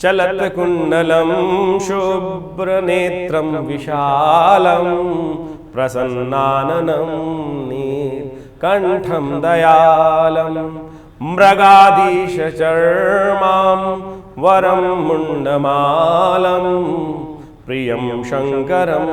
चलत कुंडलम शुभ्रनेत्रम विशालम प्रसन्नाननं नीलकंठम दयालम मृगाधीश चर्मां वरं मुंडमालं प्रियं शंकरं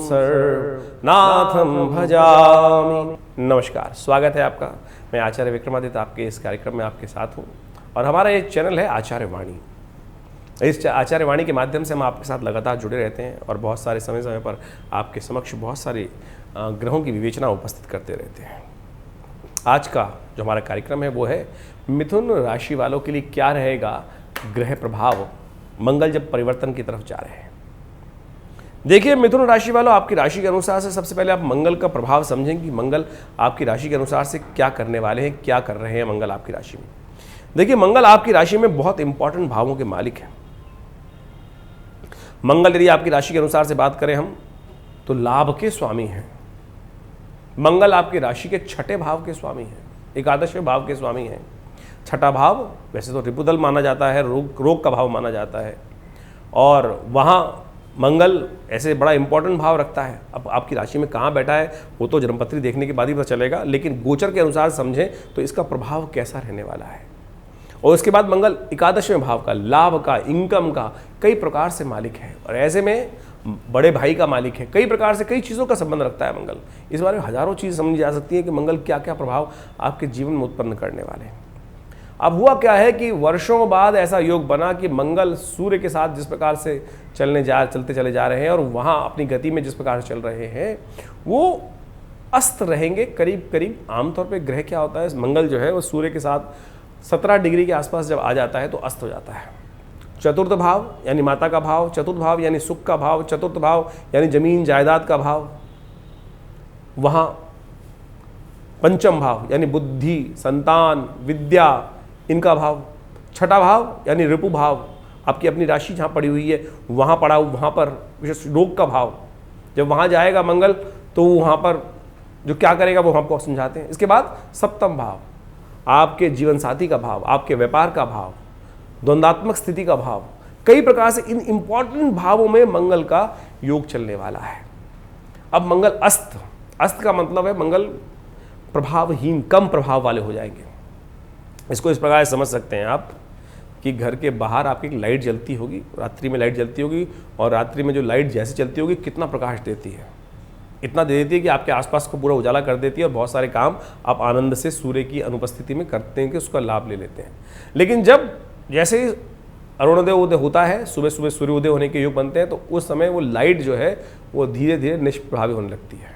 सर्वनाथं भजामि। नमस्कार, स्वागत है आपका। मैं आचार्य विक्रमादित्य आपके इस कार्यक्रम में आपके साथ हूँ और हमारा ये चैनल है आचार्य वाणी। इस आचार्य वाणी के माध्यम से हम आपके साथ लगातार जुड़े रहते हैं और बहुत सारे समय समय पर आपके समक्ष बहुत सारे ग्रहों की विवेचना उपस्थित करते रहते हैं। आज का जो हमारा कार्यक्रम है वो है मिथुन राशि वालों के लिए क्या रहेगा ग्रह प्रभाव, मंगल जब परिवर्तन की तरफ जा रहे हैं। देखिए मिथुन राशि वालों, आपकी राशि के अनुसार से सबसे पहले आप मंगल का प्रभाव समझें कि मंगल आपकी राशि के अनुसार से क्या करने वाले हैं, क्या कर रहे हैं मंगल आपकी राशि में। देखिए मंगल आपकी राशि में बहुत इंपॉर्टेंट भावों के मालिक हैं। मंगल यदि आपकी राशि के अनुसार से बात करें हम तो लाभ के स्वामी हैं। मंगल आपकी राशि के छठे भाव के स्वामी हैं, एकादशवें भाव के स्वामी हैं। छठा भाव वैसे तो रिपुदल माना जाता है, रोग का भाव माना जाता है और वहाँ मंगल ऐसे बड़ा इंपॉर्टेंट भाव रखता है। अब आपकी राशि में कहाँ बैठा है वो तो जन्मपत्री देखने के बाद ही पता चलेगा, लेकिन गोचर के अनुसार समझें तो इसका प्रभाव कैसा रहने वाला है। और उसके बाद मंगल एकादशवें भाव का, लाभ का, इनकम का कई प्रकार से मालिक है और ऐसे में बड़े भाई का मालिक है। कई प्रकार से कई चीज़ों का संबंध रखता है मंगल। इस बारे में हजारों चीज़ समझी जा सकती है कि मंगल क्या क्या प्रभाव आपके जीवन में उत्पन्न करने वाले हैं। अब हुआ क्या है कि वर्षों बाद ऐसा योग बना कि मंगल सूर्य के साथ जिस प्रकार से चलते चले जा रहे हैं और वहाँ अपनी गति में जिस प्रकार से चल रहे हैं वो अस्त रहेंगे करीब करीब। आमतौर पर ग्रह क्या होता है, मंगल जो है वो सूर्य के साथ 17 डिग्री के आसपास जब आ जाता है तो अस्त हो जाता है। चतुर्थ भाव यानी माता का भाव, चतुर्थ भाव यानी सुख का भाव, चतुर्थ भाव यानी जमीन जायदाद का भाव, वहाँ पंचम भाव यानी बुद्धि, संतान, विद्या, इनका भाव, छठा भाव यानी रिपु भाव, आपकी अपनी राशि जहाँ पड़ी हुई है वहाँ पड़ा, वहाँ पर विशेष रोग का भाव। जब वहाँ जाएगा मंगल तो वहाँ पर जो क्या करेगा वो हमको समझाते हैं। इसके बाद सप्तम भाव, आपके जीवन साथी का भाव, आपके व्यापार का भाव, द्वंद्वात्मक स्थिति का भाव। कई प्रकार से इन इंपॉर्टेंट भावों में मंगल का योग चलने वाला है। अब मंगल अस्त का मतलब है मंगल प्रभावहीन, कम प्रभाव वाले हो जाएंगे। इसको इस प्रकार समझ सकते हैं आप कि घर के बाहर आपकी एक लाइट जलती होगी, रात्रि में लाइट जलती होगी और रात्रि में जो लाइट जैसे चलती होगी कितना प्रकाश देती है, इतना दे देती है कि आपके आसपास को पूरा उजाला कर देती है और बहुत सारे काम आप आनंद से सूर्य की अनुपस्थिति में करते हैं कि उसका लाभ ले लेते हैं। लेकिन जब जैसे ही अरुणोदय उदय होता है, सुबह सुबह सूर्योदय होने के योग बनते हैं तो उस समय वो लाइट जो है वो धीरे धीरे निष्प्रभावी होने लगती है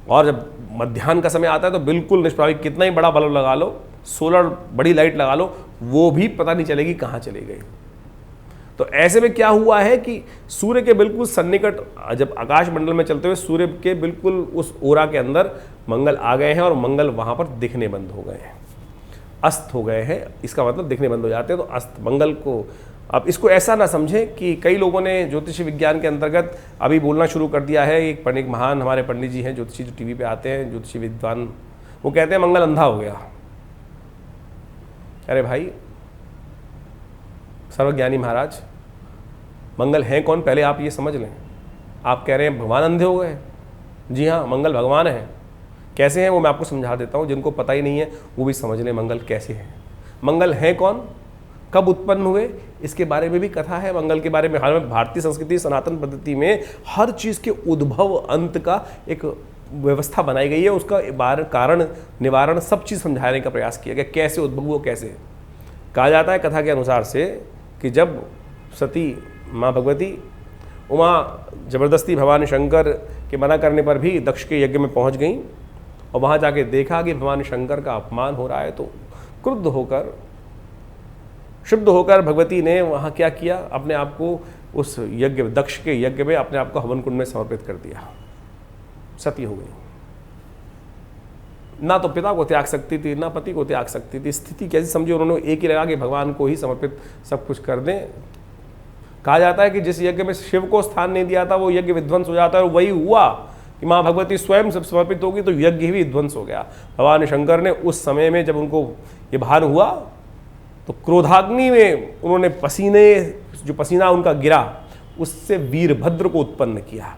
और जब मध्याह्न का समय आता है तो बिल्कुल निष्प्रभावी। कितना ही बड़ा बल्ब लगा लो, सोलर बड़ी लाइट लगा लो, वो भी पता नहीं चलेगी कहाँ चली गई। तो ऐसे में क्या हुआ है कि सूर्य के बिल्कुल सन्निकट जब आकाश मंडल में चलते हुए सूर्य के बिल्कुल उस ओरा के अंदर मंगल आ गए हैं और मंगल वहाँ पर दिखने बंद हो गए हैं, अस्त हो गए हैं। इसका मतलब दिखने बंद हो जाते हैं तो अस्त मंगल को। अब इसको ऐसा ना समझें कि कई लोगों ने ज्योतिषी विज्ञान के अंतर्गत अभी बोलना शुरू कर दिया है। एक महान हमारे पंडित जी हैं ज्योतिषी, जो टीवी पे आते हैं, ज्योतिषी विद्वान, वो कहते हैं मंगल अंधा हो गया। अरे भाई सर्वज्ञानी महाराज, मंगल हैं कौन पहले आप ये समझ लें। आप कह रहे हैं भगवान अंधे हो गए। जी हाँ, मंगल भगवान हैं। कैसे हैं वो मैं आपको समझा देता हूँ, जिनको पता ही नहीं है वो भी समझ लें मंगल कैसे हैं। मंगल हैं कौन, कब उत्पन्न हुए, इसके बारे में भी कथा है। मंगल के बारे में भारतीय संस्कृति सनातन पद्धति में हर चीज़ के उद्भव अंत का एक व्यवस्था बनाई गई है। उसका कारण निवारण सब चीज़ समझाने का प्रयास किया गया, कैसे उद्भव हुआ, कैसे। कहा जाता है कथा के अनुसार से कि जब सती माँ भगवती उमा जबरदस्ती भगवान शंकर के मना करने पर भी दक्ष के यज्ञ में पहुँच गई और वहाँ जाके देखा कि भगवान शंकर का अपमान हो रहा है तो क्रुद्ध होकर, शुद्ध होकर भगवती ने वहाँ क्या किया, अपने आप को उस यज्ञ, दक्ष के यज्ञ में अपने आप को हवन कुंड में समर्पित कर दिया। सती हो गई। ना तो पिता को त्याग सकती थी, ना पति को त्याग सकती थी। स्थिति कैसी समझी उन्होंने, एक ही लगा कि भगवान को ही समर्पित सब कुछ कर दें। कहा जाता है कि जिस यज्ञ में शिव को स्थान नहीं दिया था वो यज्ञ विध्वंस हो जाता है और वही हुआ कि माँ भगवती स्वयं सब समर्पित होगी तो यज्ञ ही विध्वंस हो गया। भगवान शंकर ने उस समय में जब उनको ये भान हुआ तो क्रोधाग्नि में उन्होंने जो पसीना उनका गिरा उससे वीरभद्र को उत्पन्न किया।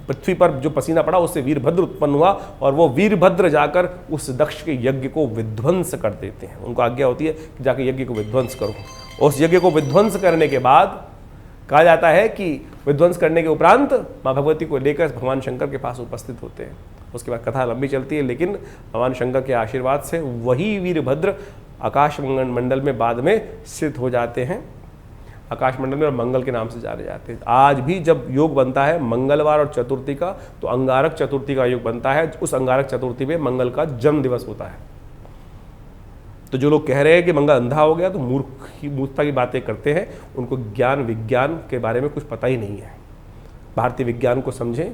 पृथ्वी पर जो पसीना पड़ा उससे वीरभद्र उत्पन्न हुआ और वो वीरभद्र जाकर उस दक्ष के यज्ञ को विध्वंस कर देते हैं। उनको आज्ञा होती है कि जाकर यज्ञ को विध्वंस करो। उस यज्ञ को विध्वंस करने के बाद कहा जाता है कि विध्वंस करने के उपरांत माँ भगवती को लेकर भगवान शंकर के पास उपस्थित होते हैं। उसके बाद कथा लंबी चलती है, लेकिन भगवान शंकर के आशीर्वाद से वही वीरभद्र आकाश मंडल में बाद में स्थित हो जाते हैं। आकाश मंडल में और मंगल के नाम से जाने जाते हैं। आज भी जब योग बनता है मंगलवार और चतुर्थी का, तो अंगारक चतुर्थी का योग बनता है। उस अंगारक चतुर्थी में मंगल का जन्म दिवस होता है। तो जो लोग कह रहे हैं कि मंगल अंधा हो गया तो मूर्खता की बातें करते हैं। उनको ज्ञान विज्ञान के बारे में कुछ पता ही नहीं है। भारतीय विज्ञान को समझें।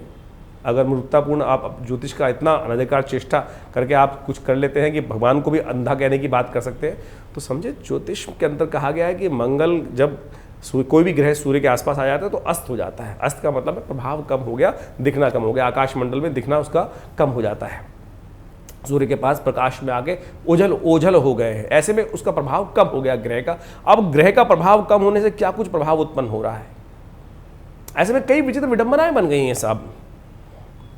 अगर मूर्खतापूर्ण आप ज्योतिष का इतना अनधिकार चेष्टा करके आप कुछ कर लेते हैं कि भगवान को भी अंधा कहने की बात कर सकते हैं, तो समझे ज्योतिष के अंदर कहा गया है कि मंगल जब कोई भी ग्रह सूर्य के आसपास आ जाता है तो अस्त हो जाता है। अस्त का मतलब है प्रभाव कम हो गया, दिखना कम हो गया, आकाश मंडल में दिखना उसका कम हो जाता है। सूर्य के पास प्रकाश में आके ओझल हो गए हैं, ऐसे में उसका प्रभाव कम हो गया ग्रह का। अब ग्रह का प्रभाव कम होने से क्या कुछ प्रभाव उत्पन्न हो रहा है, ऐसे में कई विचित्र विडंबनाएं बन गई हैं साहब।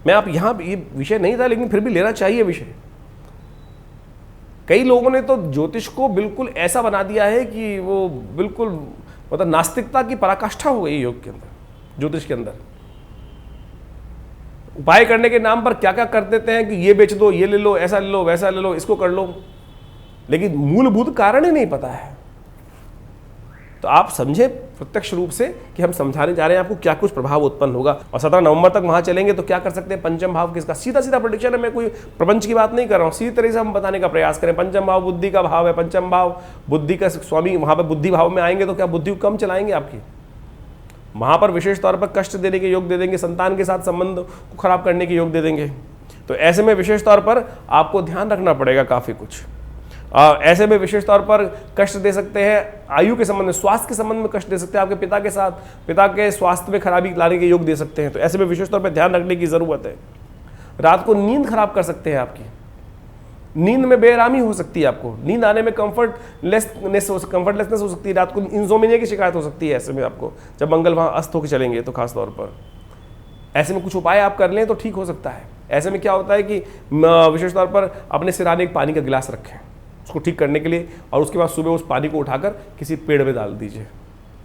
मैं आप यहाँ ये विषय नहीं था लेकिन फिर भी लेना चाहिए विषय। कई लोगों ने तो ज्योतिष को बिल्कुल ऐसा बना दिया है कि वो बिल्कुल मतलब नास्तिकता की पराकाष्ठा हो गई योग के अंदर, ज्योतिष के अंदर। उपाय करने के नाम पर क्या क्या कर देते हैं कि ये बेच दो, ये ले लो, ऐसा ले लो, वैसा ले लो, इसको कर लो, लेकिन मूलभूत कारण ही नहीं पता है। तो आप समझे प्रत्यक्ष रूप से कि हम समझाने जा रहे हैं आपको क्या कुछ प्रभाव उत्पन्न होगा। और 17 नवंबर तक वहां चलेंगे तो क्या कर सकते हैं, पंचम भाव किसका, सीधा सीधा प्रेडिक्शन है। मैं कोई प्रपंच की बात नहीं कर रहा हूं, सीधी तरह से हम बताने का प्रयास करें। पंचम भाव बुद्धि का भाव है, पंचम भाव बुद्धि का स्वामी, वहां पर बुद्धि भाव में आएंगे तो क्या बुद्धि को कम चलाएंगे आपकी, वहां पर विशेष तौर पर कष्ट देने के योग दे देंगे, संतान के साथ संबंध को खराब करने के योग दे देंगे। तो ऐसे में विशेष तौर पर आपको ध्यान रखना पड़ेगा काफी कुछ। ऐसे में विशेष तौर पर कष्ट दे सकते हैं, आयु के संबंध में, स्वास्थ्य के संबंध में कष्ट दे सकते हैं, आपके पिता के साथ पिता के स्वास्थ्य में खराबी लाने के योग दे सकते हैं। तो ऐसे में विशेष तौर पर ध्यान रखने की जरूरत है। रात को नींद खराब कर सकते हैं, आपकी नींद में बेआरामी हो सकती है, आपको नींद आने में कंफर्टलेसनेस हो सकती है, रात को इंसोम्निया की शिकायत हो सकती है। ऐसे में आपको जब मंगल वहां अस्त होकर चलेंगे तो खास तौर पर ऐसे में कुछ उपाय आप कर लें तो ठीक हो सकता है। ऐसे में क्या होता है कि विशेष तौर पर अपने सिराने एक पानी का गिलास रखें उसको ठीक करने के लिए, और उसके बाद सुबह उस पानी को उठाकर किसी पेड़ में डाल दीजिए।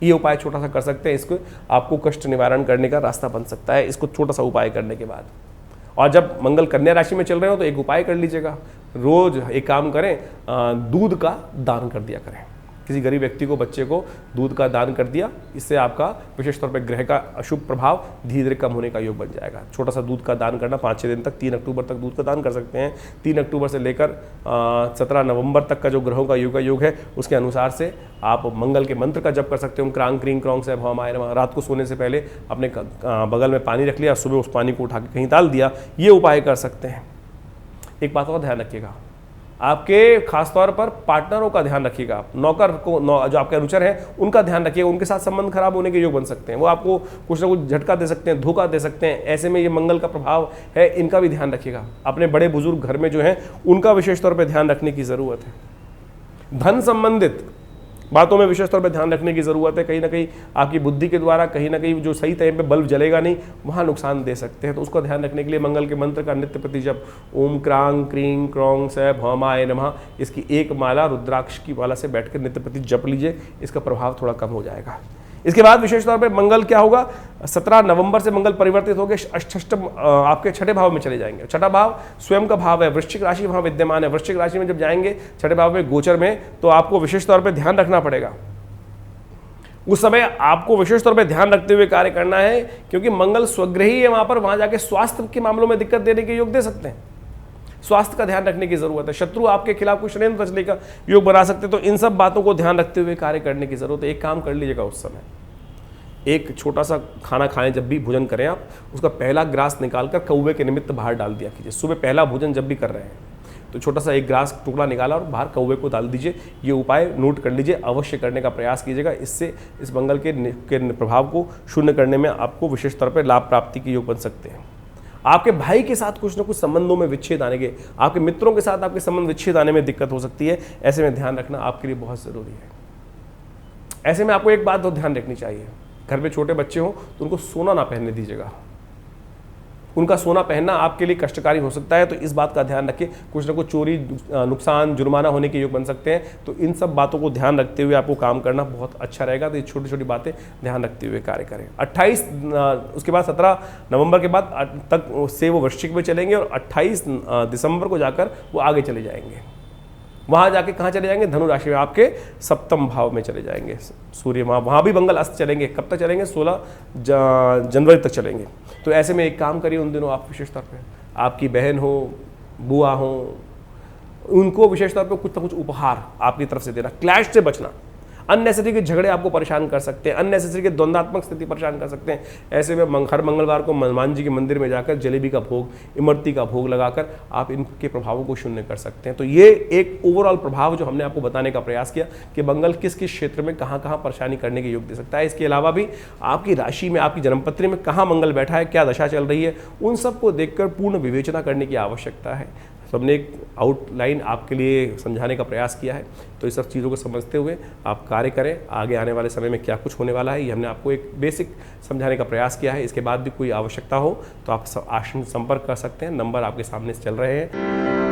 ये उपाय छोटा सा कर सकते हैं, इसको आपको कष्ट निवारण करने का रास्ता बन सकता है, इसको छोटा सा उपाय करने के बाद। और जब मंगल कन्या राशि में चल रहे हो तो एक उपाय कर लीजिएगा, रोज एक काम करें, दूध का दान कर दिया करें। किसी गरीब व्यक्ति को, बच्चे को दूध का दान कर दिया, इससे आपका विशेष तौर पर ग्रह का अशुभ प्रभाव धीरे धीरे कम होने का योग बन जाएगा। छोटा सा दूध का दान करना 5-6 दिन तक, 3 अक्टूबर तक दूध का दान कर सकते हैं। 3 अक्टूबर से लेकर 17 नवंबर तक का जो ग्रहों का योग है उसके अनुसार से आप मंगल के मंत्र का जप कर सकते हो। क्रांग क्रीं क्रौंग से भवामाय नमः। रात को सोने से पहले अपने बगल में पानी रख लिया, सुबह उस पानी को उठा के कहीं डाल दिया, ये उपाय कर सकते हैं। एक बात और ध्यान रखिएगा, आपके खासतौर पर पार्टनरों का ध्यान रखिएगा। आप नौकर को जो आपके अनुचर हैं उनका ध्यान रखिएगा, उनके साथ संबंध खराब होने के योग बन सकते हैं, वो आपको कुछ ना कुछ झटका दे सकते हैं, धोखा दे सकते हैं। ऐसे में ये मंगल का प्रभाव है, इनका भी ध्यान रखिएगा। अपने बड़े बुजुर्ग घर में जो हैं उनका विशेष तौर पर ध्यान रखने की ज़रूरत है। धन संबंधित बातों में विशेष तौर पर ध्यान रखने की ज़रूरत है। कहीं ना कहीं आपकी बुद्धि के द्वारा कहीं ना कहीं जो सही टाइम पे बल्ब जलेगा नहीं, वहाँ नुकसान दे सकते हैं। तो उसको ध्यान रखने के लिए मंगल के मंत्र का नित्य प्रति जप, ओम क्रांग क्रीं क्रौंग से भवामाय नमः, इसकी एक माला रुद्राक्ष की माला से बैठकर नित्य प्रति जप लीजिए, इसका प्रभाव थोड़ा कम हो जाएगा। इसके बाद विशेष तौर पे मंगल क्या होगा, 17 नवंबर से मंगल परिवर्तित होकर अष्टम आपके छठे भाव में चले जाएंगे। छठा भाव स्वयं का भाव है, वृश्चिक राशि वहां विद्यमान है। वृश्चिक राशि में जब जाएंगे छठे भाव में गोचर में, तो आपको विशेष तौर पे ध्यान रखना पड़ेगा। उस समय आपको विशेष तौर पे ध्यान रखते हुए कार्य करना है, क्योंकि मंगल स्वग्रही है, वहां जाके स्वास्थ्य के मामलों में दिक्कत देने के योग दे सकते हैं। स्वास्थ्य का ध्यान रखने की जरूरत है। शत्रु आपके खिलाफ कुछ षड्यंत्र रचने का योग बना सकते हैं। तो इन सब बातों को ध्यान रखते हुए कार्य करने की जरूरत है। एक काम कर लीजिएगा, उस समय एक छोटा सा खाना खाएं, जब भी भोजन करें आप, उसका पहला ग्रास निकालकर कौवे के निमित्त बाहर डाल दिया कीजिए। सुबह पहला भोजन जब भी कर रहे हैं तो छोटा सा एक ग्रास टुकड़ा निकाला और बाहर कौवे को डाल दीजिए। ये उपाय नोट कर लीजिए, अवश्य करने का प्रयास कीजिएगा। इससे इस मंगल के प्रभाव को शून्य करने में आपको विशेष तौर पर लाभ प्राप्ति के योग बन सकते हैं। आपके भाई के साथ कुछ ना कुछ संबंधों में विच्छेद आने के, आपके मित्रों के साथ आपके संबंध विच्छेद आने में दिक्कत हो सकती है। ऐसे में ध्यान रखना आपके लिए बहुत ज़रूरी है। ऐसे में आपको एक बात तो ध्यान रखनी चाहिए, घर पे छोटे बच्चे हों तो उनको सोना ना पहनने दीजिएगा। उनका सोना पहनना आपके लिए कष्टकारी हो सकता है, तो इस बात का ध्यान रखिए। कुछ ना कुछ चोरी, नुकसान, जुर्माना होने के योग बन सकते हैं, तो इन सब बातों को ध्यान रखते हुए आपको काम करना बहुत अच्छा रहेगा। तो ये छोटी छोटी बातें ध्यान रखते हुए कार्य करें। 28 उसके बाद 17 नवंबर के बाद तक से वो वृश्चिक में चलेंगे और 28 दिसंबर को जाकर वो आगे चले जाएंगे। वहाँ जाके कहाँ चले जाएंगे? धनु राशि में, आपके सप्तम भाव में चले जाएंगे सूर्य। वहाँ भी मंगल अस्त चलेंगे। कब तक चलेंगे? 16 जनवरी तक चलेंगे। तो ऐसे में एक काम करिए, उन दिनों आप विशेष तौर पे आपकी बहन हो, बुआ हो, उनको विशेष तौर पे कुछ ना कुछ उपहार आपकी तरफ से देना। क्लैश से बचना। अननेसेसरी के झगड़े आपको परेशान कर सकते हैं, अननेसेसरी के द्वंद्वात्मक स्थिति परेशान कर सकते हैं। ऐसे में हर मंगलवार को हनुमान जी के मंदिर में जाकर जलेबी का भोग, इमरती का भोग लगाकर आप इनके प्रभावों को शून्य कर सकते हैं। तो ये एक ओवरऑल प्रभाव जो हमने आपको बताने का प्रयास किया कि मंगल किस किस क्षेत्र में कहाँ कहाँ परेशानी करने के योग दे सकता है। इसके अलावा भी आपकी राशि में, आपकी जन्मपत्री में कहाँ मंगल बैठा है, क्या दशा चल रही है, उन सबको देखकर पूर्ण विवेचना करने की आवश्यकता है। सबने एक आउटलाइन आपके लिए समझाने का प्रयास किया है। तो इस सब चीज़ों को समझते हुए आप कार्य करें। आगे आने वाले समय में क्या कुछ होने वाला है, ये हमने आपको एक बेसिक समझाने का प्रयास किया है। इसके बाद भी कोई आवश्यकता हो तो आप आश्रम संपर्क कर सकते हैं। नंबर आपके सामने चल रहे हैं।